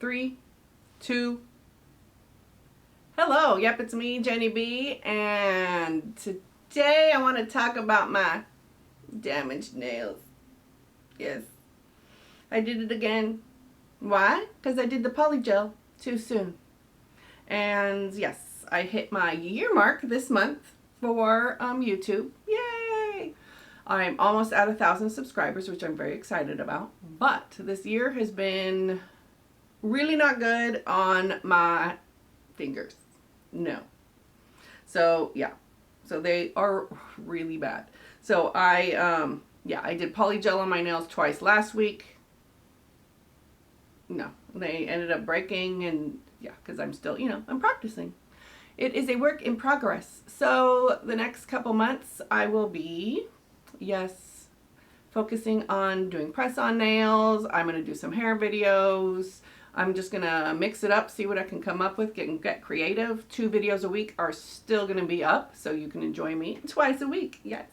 3, 2. Hello, yep, it's me, Jenny B, and today I want to talk about my damaged nails. Yes, I did it again. Why? Because I did the polygel too soon. And yes, I hit my year mark this month for YouTube. Yay! I'm almost at 1,000 subscribers, which I'm very excited about. But this year has been really not good on my fingers. No. So yeah, so they are really bad. So I did polygel on my nails twice last week. No, they ended up breaking, and yeah, because I'm still, I'm practicing. It is a work in progress. So the next couple months I will be, yes, focusing on doing press-on nails. I'm going to do some hair videos. I'm just going to mix it up, see what I can come up with, get creative. 2 videos a week are still going to be up, so you can enjoy me twice a week. Yes.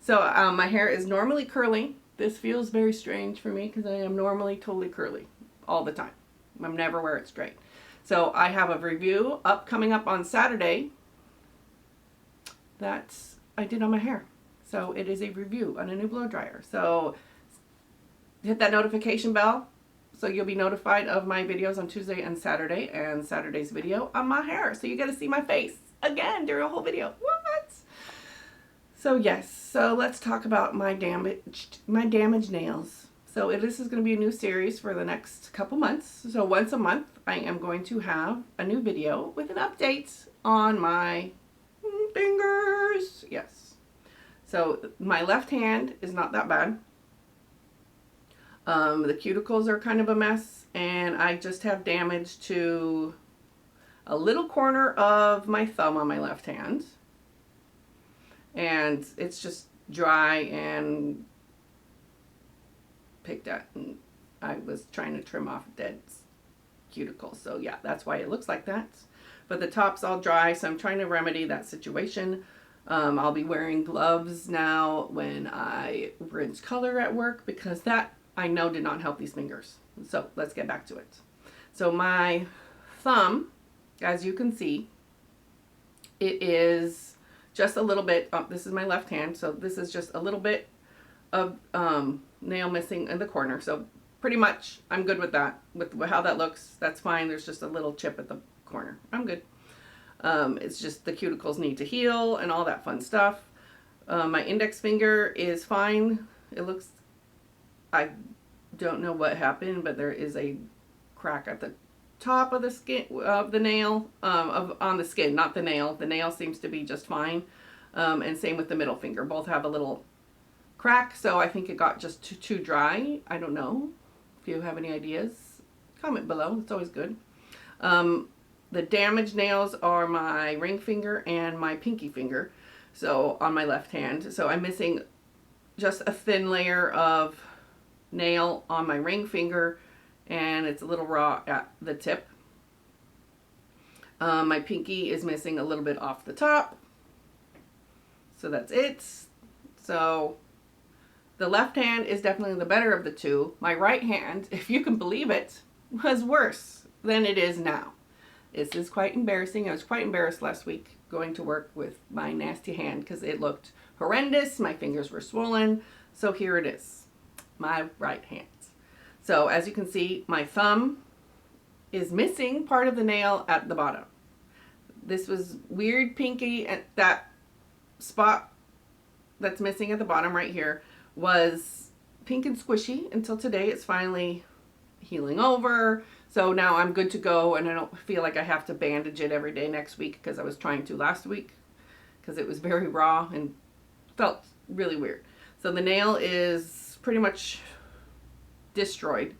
So my hair is normally curly. This feels very strange for me because I am normally totally curly all the time. I'm never wear it straight. So I have a review coming up on Saturday that I did on my hair. So it is a review on a new blow dryer. So hit that notification bell so you'll be notified of my videos on Tuesday and Saturday, and Saturday's video on my hair. So you get to see my face again during a whole video. What? So yes, so let's talk about my damaged nails. So this is going to be a new series for the next couple months. So once a month, I am going to have a new video with an update on my fingers. Yes. So my left hand is not that bad. The cuticles are kind of a mess, and I just have damage to a little corner of my thumb on my left hand. And it's just dry and picked at, and I was trying to trim off dead cuticles. So yeah, that's why it looks like that. But the top's all dry, so I'm trying to remedy that situation. I'll be wearing gloves now when I rinse color at work, because that I know did not help these fingers. So let's get back to it. So my thumb, as you can see, it is just a little bit, this is my left hand, so this is just a little bit of nail missing in the corner. So pretty much I'm good with that, with how that looks. That's fine. There's just a little chip at the corner. I'm good. It's just the cuticles need to heal and all that fun stuff. My index finger is fine. It looks, I don't know what happened, but there is a crack at the top of the skin of the nail, on the skin, not the nail. The nail seems to be just fine. And same with the middle finger. Both have a little crack, so I think it got just too dry. I don't know. If you have any ideas, comment below. It's always good. The damaged nails are my ring finger and my pinky finger, so on my left hand. So I'm missing just a thin layer of nail on my ring finger, and it's a little raw at the tip. My pinky is missing a little bit off the top, so that's it. So the left hand is definitely the better of the two. My right hand, if you can believe it, was worse than it is now. This is quite embarrassing. I was quite embarrassed last week going to work with my nasty hand because it looked horrendous. My fingers were swollen. So here it is, my right hand. So as you can see, my thumb is missing part of the nail at the bottom. This was weird pinky, and that spot that's missing at the bottom right here was pink and squishy until today. It's finally healing over. So now I'm good to go, and I don't feel like I have to bandage it every day next week, because I was trying to last week because it was very raw and felt really weird. So the nail is pretty much destroyed.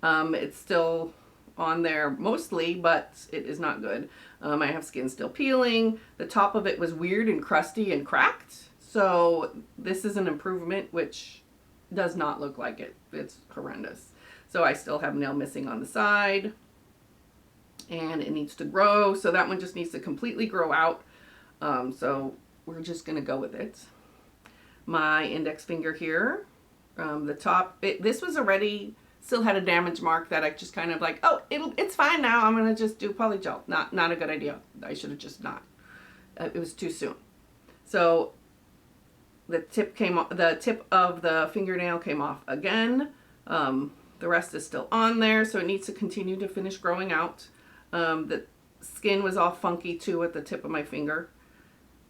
It's still on there mostly, but it is not good. I have skin still peeling. The top of it was weird and crusty and cracked. So this is an improvement, which does not look like it. It's horrendous. So I still have nail missing on the side, and it needs to grow. So that one just needs to completely grow out. So we're just going to go with it. My index finger here, the top, this was already still had a damage mark that I just kind of like, oh, it's fine now. I'm going to just do polygel. Not a good idea. I should have just not. It was too soon. So the tip of the fingernail came off again. The rest is still on there, so it needs to continue to finish growing out. The skin was all funky too at the tip of my finger.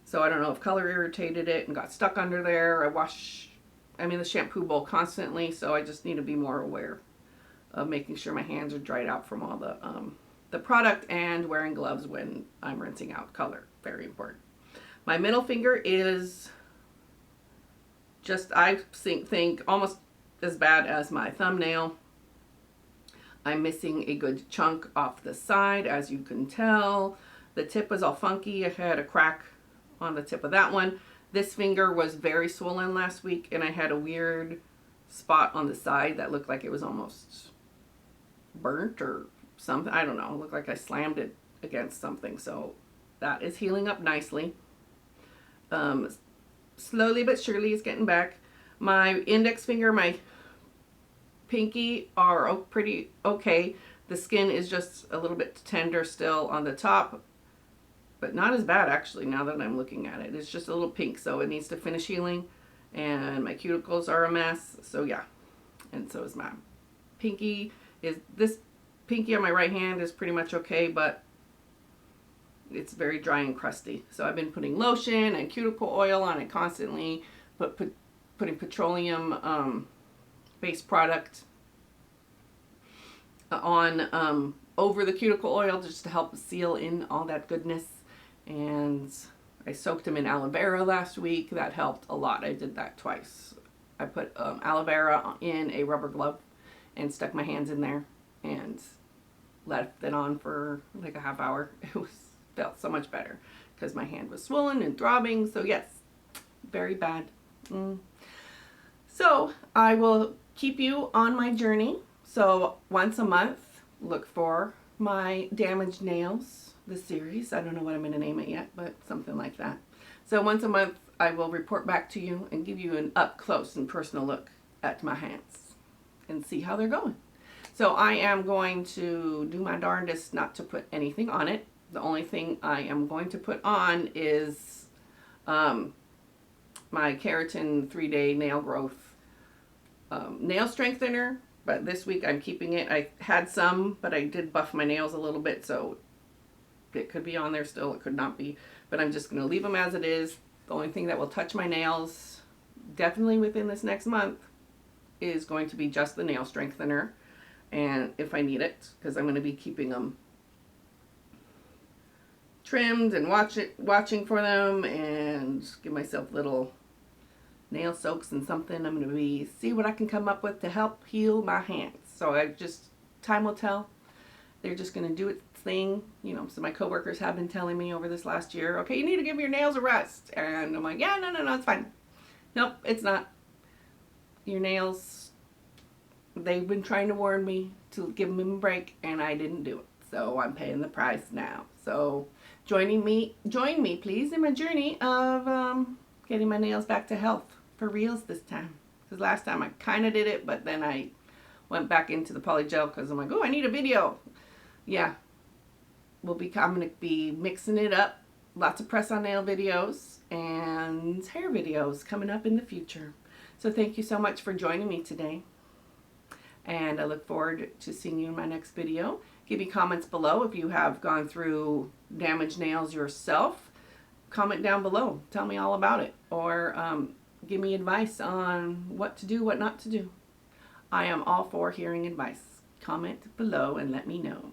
So I don't know if color irritated it and got stuck under there. I'm in the shampoo bowl constantly, so I just need to be more aware of making sure my hands are dried out from all the product and wearing gloves when I'm rinsing out color. Very important. My middle finger is just, I think almost as bad as my thumbnail. I'm missing a good chunk off the side, as you can tell. The tip was all funky. I had a crack on the tip of that one. This finger was very swollen last week, and I had a weird spot on the side that looked like it was almost burnt or something. I don't know. It looked like I slammed it against something. So that is healing up nicely. Slowly but surely it's getting back. My index finger, my pinky are pretty okay. The skin is just a little bit tender still on the top, but not as bad actually now that I'm looking at it. It's just a little pink, so it needs to finish healing. And my cuticles are a mess, so yeah. And so is my pinky. This pinky on my right hand is pretty much okay, but it's very dry and crusty. So I've been putting lotion and cuticle oil on it constantly, putting petroleum based product on over the cuticle oil just to help seal in all that goodness. And I soaked them in aloe vera last week. That helped a lot. I did that twice. I put aloe vera in a rubber glove and stuck my hands in there and left it on for like a half hour. It felt so much better because my hand was swollen and throbbing. So yes, very bad. So I will keep you on my journey. So once a month, look for my damaged nails, the series. I don't know what I'm going to name it yet, but something like that. So once a month, I will report back to you and give you an up close and personal look at my hands and see how they're going. So I am going to do my darndest not to put anything on it. The only thing I am going to put on is my Keratin 3-Day Nail Growth nail strengthener. But this week I'm keeping it. I had some, but I did buff my nails a little bit, so it could be on there still. It could not be. But I'm just going to leave them as it is. The only thing that will touch my nails, definitely within this next month, is going to be just the nail strengthener. And if I need it, because I'm going to be keeping them trimmed and watching for them, and give myself little nail soaks and something. I'm going to see what I can come up with to help heal my hands. So time will tell. They're just going to do its thing. You know, so my coworkers have been telling me over this last year, okay, you need to give your nails a rest. And I'm like, yeah, no, it's fine. Nope, it's not. Your nails, they've been trying to warn me to give them a break, and I didn't do it. So I'm paying the price now. So join me please in my journey of getting my nails back to health for reals this time. Because last time I kind of did it, but then I went back into the polygel because I'm like, oh, I need a video. Yeah, I'm going to be mixing it up. Lots of press on nail videos and hair videos coming up in the future. So thank you so much for joining me today. And I look forward to seeing you in my next video. Give me comments below if you have gone through damaged nails yourself. Comment down below. Tell me all about it. Or give me advice on what to do, what not to do. I am all for hearing advice. Comment below and let me know.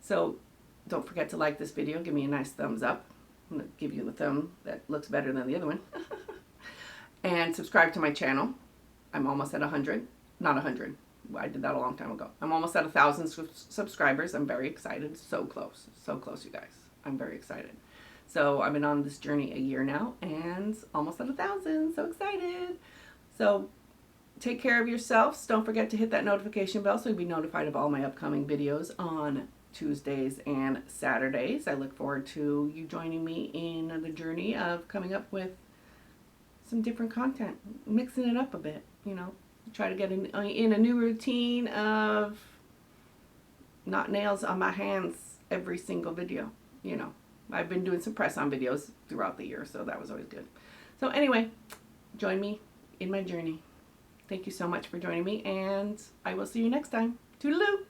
So don't forget to like this video. Give me a nice thumbs up. I'm going to give you the thumb that looks better than the other one. And subscribe to my channel. I'm almost at 100. Not 100. I did that a long time ago. I'm almost at 1,000 subscribers. I'm very excited. So close, you guys. I'm very excited. So I've been on this journey a year now and almost at 1,000. So excited. So take care of yourselves. Don't forget to hit that notification bell so you'll be notified of all my upcoming videos on Tuesdays and Saturdays. I look forward to you joining me in the journey of coming up with some different content, mixing it up a bit, you know. try to get in a new routine of not nails on my hands every single video. You know, I've been doing some press-on videos throughout the year, so that was always good. So anyway, join me in my journey. Thank you so much for joining me, and I will see you next time. Toodaloo!